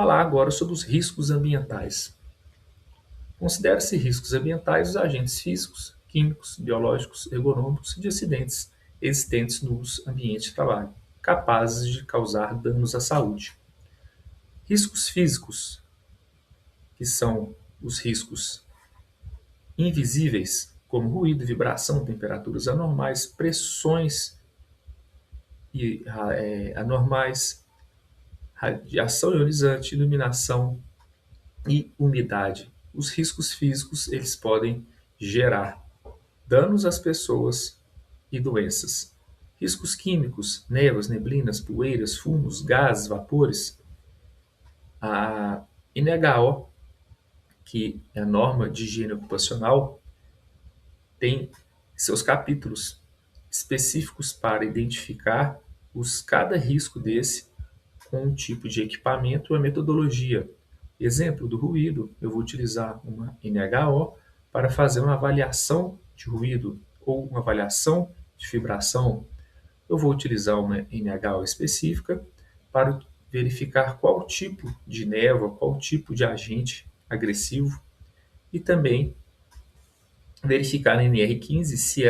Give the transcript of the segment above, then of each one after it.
Falar agora sobre os riscos ambientais. Considera-se riscos ambientais os agentes físicos, químicos, biológicos, ergonômicos e de acidentes existentes nos ambientes de trabalho, capazes de causar danos à saúde. Riscos físicos, que são os riscos invisíveis, como ruído, vibração, temperaturas anormais, pressões anormais, radiação ionizante, iluminação e umidade. Os riscos físicos eles podem gerar danos às pessoas e doenças. Riscos químicos, névoas, neblinas, poeiras, fumos, gases, vapores. A INHO, que é a norma de higiene ocupacional, tem seus capítulos específicos para identificar cada risco desse com um tipo de equipamento e a metodologia. Exemplo do ruído, eu vou utilizar uma NHO para fazer uma avaliação de ruído ou uma avaliação de vibração. Eu vou utilizar uma NHO específica para verificar qual tipo de névoa, qual tipo de agente agressivo e também verificar na NR15 se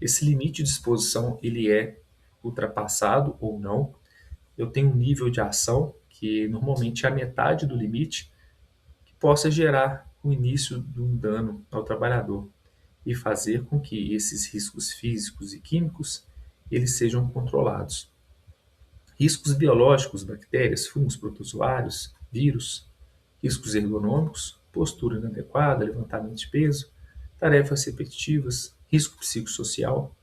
esse limite de exposição ele é ultrapassado ou não. Eu tenho um nível de ação que normalmente é a metade do limite, que possa gerar o início de um dano ao trabalhador e fazer com que esses riscos físicos e químicos eles sejam controlados. Riscos biológicos, bactérias, fungos, protozoários, vírus, riscos ergonômicos, postura inadequada, levantamento de peso, tarefas repetitivas, risco psicossocial,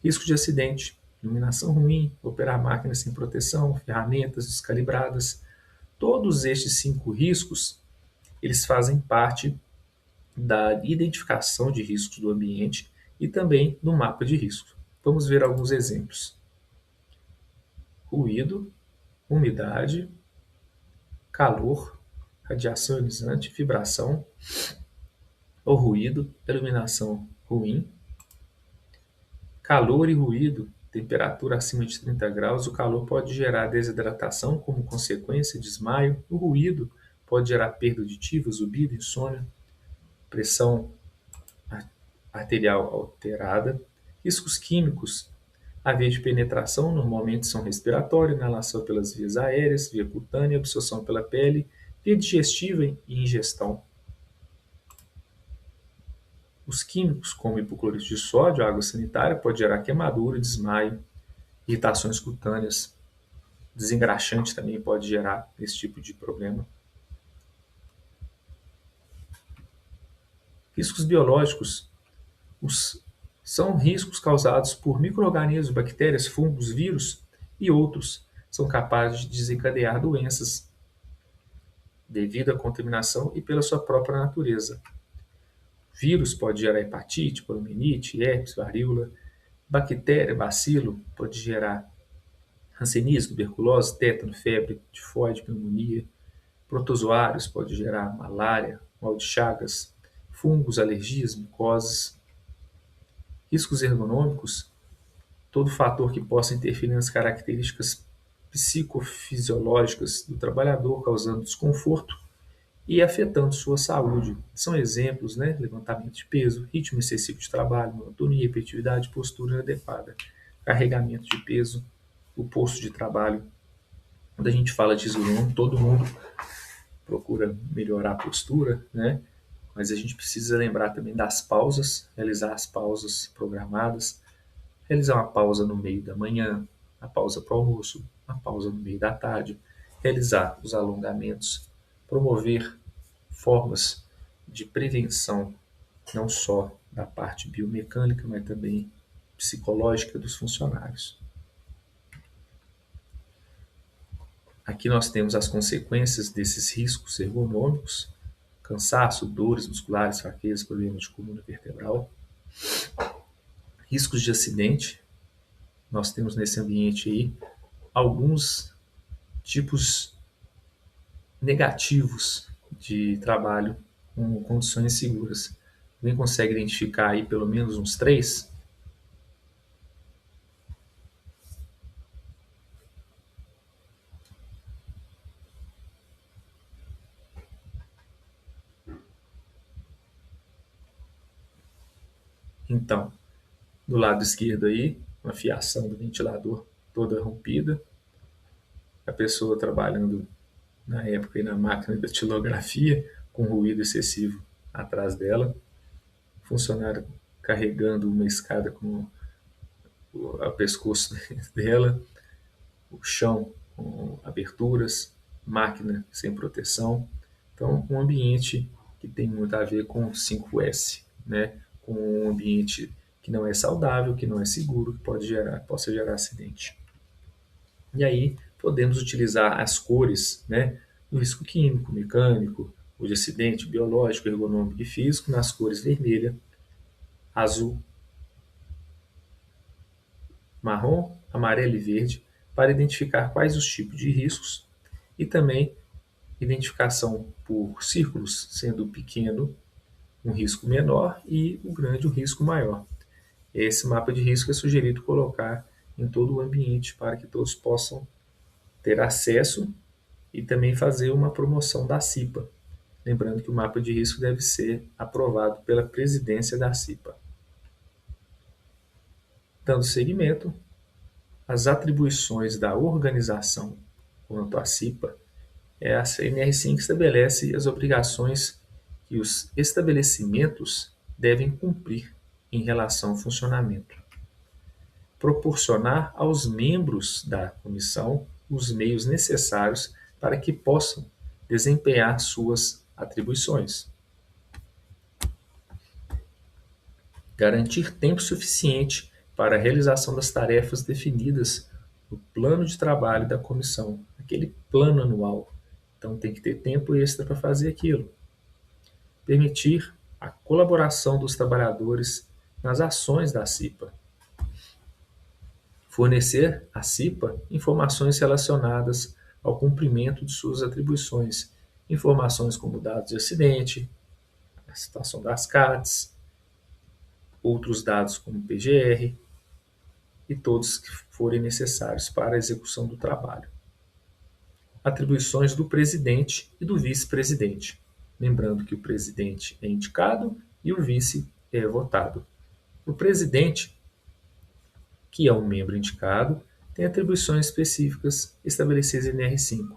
risco de acidente, iluminação ruim, operar máquinas sem proteção, ferramentas descalibradas. Todos estes 5 riscos, eles fazem parte da identificação de riscos do ambiente e também do mapa de risco. Vamos ver alguns exemplos. Ruído, umidade, calor, radiação ionizante, vibração, ou ruído, iluminação ruim, calor e ruído, temperatura acima de 30 graus, o calor pode gerar desidratação como consequência, desmaio, o ruído pode gerar perda auditiva, zumbido, insônia, pressão arterial alterada, riscos químicos, a via de penetração normalmente são respiratória, inalação pelas vias aéreas, via cutânea, absorção pela pele, via digestiva e ingestão. Os químicos, como hipoclorito de sódio, água sanitária, pode gerar queimadura, desmaio, irritações cutâneas. Desengraxante também pode gerar esse tipo de problema. Riscos biológicos são riscos causados por micro-organismos, bactérias, fungos, vírus e outros. São capazes de desencadear doenças devido à contaminação e pela sua própria natureza. Vírus pode gerar hepatite, poliomielite, herpes, varíola. Bactéria, bacilo, pode gerar hanseníase, tuberculose, tétano, febre, tifoide, pneumonia. Protozoários pode gerar malária, mal de Chagas, fungos, alergias, micoses. Riscos ergonômicos, todo fator que possa interferir nas características psicofisiológicas do trabalhador, causando desconforto e afetando sua saúde. São exemplos, né? Levantamento de peso, ritmo excessivo de trabalho, monotonia, repetitividade, postura inadequada, carregamento de peso, o posto de trabalho. Quando a gente fala de isolamento, todo mundo procura melhorar a postura, né? Mas a gente precisa lembrar também das pausas, realizar as pausas programadas, realizar uma pausa no meio da manhã, a pausa para o almoço, a pausa no meio da tarde, realizar os alongamentos, promover formas de prevenção, não só da parte biomecânica, mas também psicológica dos funcionários. Aqui nós temos as consequências desses riscos ergonômicos: cansaço, dores musculares, fraqueza, problemas de coluna vertebral. Riscos de acidente, nós temos nesse ambiente aí alguns tipos negativos de trabalho com condições seguras. Alguém consegue identificar aí pelo menos uns 3? Então, do lado esquerdo aí, uma fiação do ventilador toda rompida, a pessoa trabalhando na época aí na máquina de datilografia, com ruído excessivo atrás dela, funcionário carregando uma escada com o pescoço dela, o chão com aberturas, máquina sem proteção. Então, um ambiente que tem muito a ver com 5S, né? Com um ambiente que não é saudável, que não é seguro, que possa gerar acidente. E aí podemos utilizar as cores, né? No risco químico, mecânico, ou de acidente biológico, ergonômico e físico, nas cores vermelha, azul, marrom, amarelo e verde, para identificar quais os tipos de riscos e também identificação por círculos, sendo o pequeno um risco menor e o grande um risco maior. Esse mapa de risco é sugerido colocar em todo o ambiente para que todos possam ter acesso e também fazer uma promoção da CIPA. Lembrando que o mapa de risco deve ser aprovado pela presidência da CIPA. Dando seguimento, as atribuições da organização quanto à CIPA, a CNR5 estabelece as obrigações que os estabelecimentos devem cumprir em relação ao funcionamento. Proporcionar aos membros da comissão os meios necessários para que possam desempenhar suas atribuições. Garantir tempo suficiente para a realização das tarefas definidas no plano de trabalho da comissão, aquele plano anual. Então tem que ter tempo extra para fazer aquilo. Permitir a colaboração dos trabalhadores nas ações da CIPA. Fornecer à CIPA informações relacionadas ao cumprimento de suas atribuições, informações como dados de acidente, a situação das CATs, outros dados como PGR e todos que forem necessários para a execução do trabalho. Atribuições do presidente e do vice-presidente. Lembrando que o presidente é indicado e o vice é votado. O presidente, que é um membro indicado, tem atribuições específicas estabelecidas em NR5.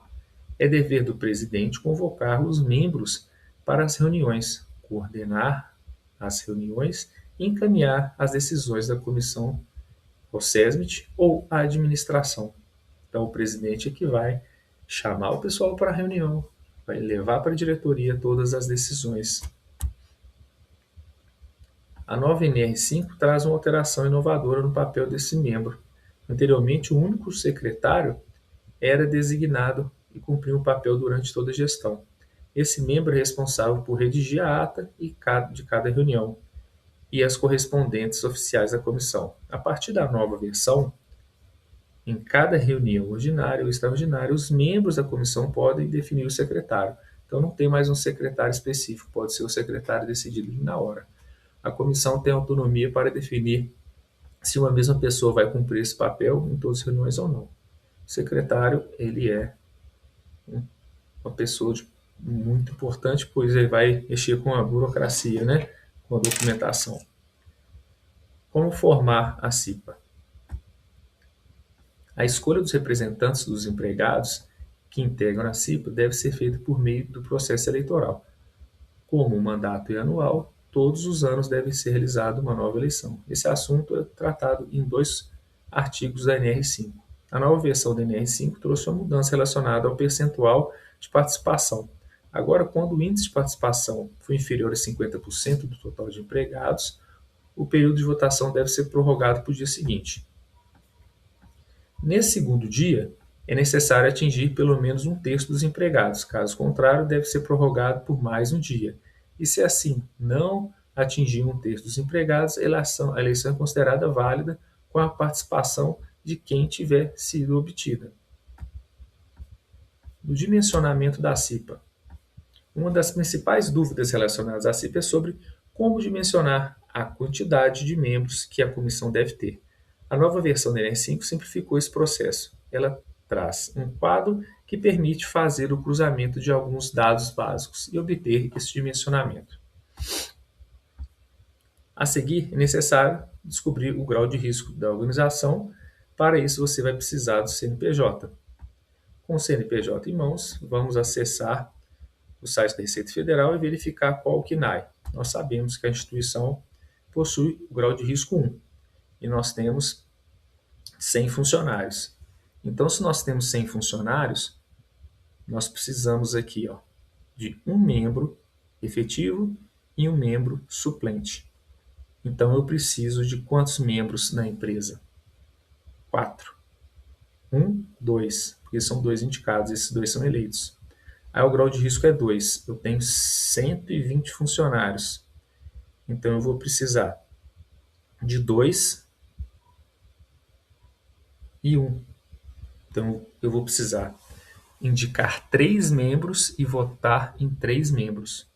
É dever do presidente convocar os membros para as reuniões, coordenar as reuniões e encaminhar as decisões da comissão ao SESMIT ou à administração. Então, o presidente é que vai chamar o pessoal para a reunião, vai levar para a diretoria todas as decisões. A nova NR5 traz uma alteração inovadora no papel desse membro. Anteriormente, o único secretário era designado e cumpria um papel durante toda a gestão. Esse membro é responsável por redigir a ata de cada reunião e as correspondentes oficiais da comissão. A partir da nova versão, em cada reunião ordinária ou extraordinária, os membros da comissão podem definir o secretário. Então não tem mais um secretário específico, pode ser o secretário decidido na hora. A comissão tem autonomia para definir se uma mesma pessoa vai cumprir esse papel em todas as reuniões ou não. O secretário, ele é uma pessoa muito importante, pois ele vai mexer com a burocracia, né? Com a documentação. Como formar a CIPA? A escolha dos representantes dos empregados que integram a CIPA deve ser feita por meio do processo eleitoral. Como o mandato é anual, todos os anos deve ser realizada uma nova eleição. Esse assunto é tratado em 2 artigos da NR5. A nova versão da NR5 trouxe uma mudança relacionada ao percentual de participação. Agora, quando o índice de participação for inferior a 50% do total de empregados, o período de votação deve ser prorrogado para o dia seguinte. Nesse segundo dia, é necessário atingir pelo menos 1/3 dos empregados, caso contrário, deve ser prorrogado por mais um dia. E se assim não atingir 1/3 dos empregados, a eleição é considerada válida com a participação de quem tiver sido obtida. No dimensionamento da CIPA. Uma das principais dúvidas relacionadas à CIPA é sobre como dimensionar a quantidade de membros que a comissão deve ter. A nova versão da NR5 simplificou esse processo. Ela traz um quadro que permite fazer o cruzamento de alguns dados básicos e obter esse dimensionamento. A seguir, é necessário descobrir o grau de risco da organização. Para isso, você vai precisar do CNPJ. Com o CNPJ em mãos, vamos acessar o site da Receita Federal e verificar qual o CNAE. Nós sabemos que a instituição possui o grau de risco 1 e nós temos 100 funcionários. Então, se nós temos 100 funcionários, nós precisamos aqui de um membro efetivo e um membro suplente. Então, eu preciso de quantos membros na empresa? 4. Um, 2, porque são dois indicados, esses dois são eleitos. Aí o grau de risco é 2. Eu tenho 120 funcionários. Então eu vou precisar de 2 e 1. Então eu vou precisar indicar 3 membros e votar em 3 membros.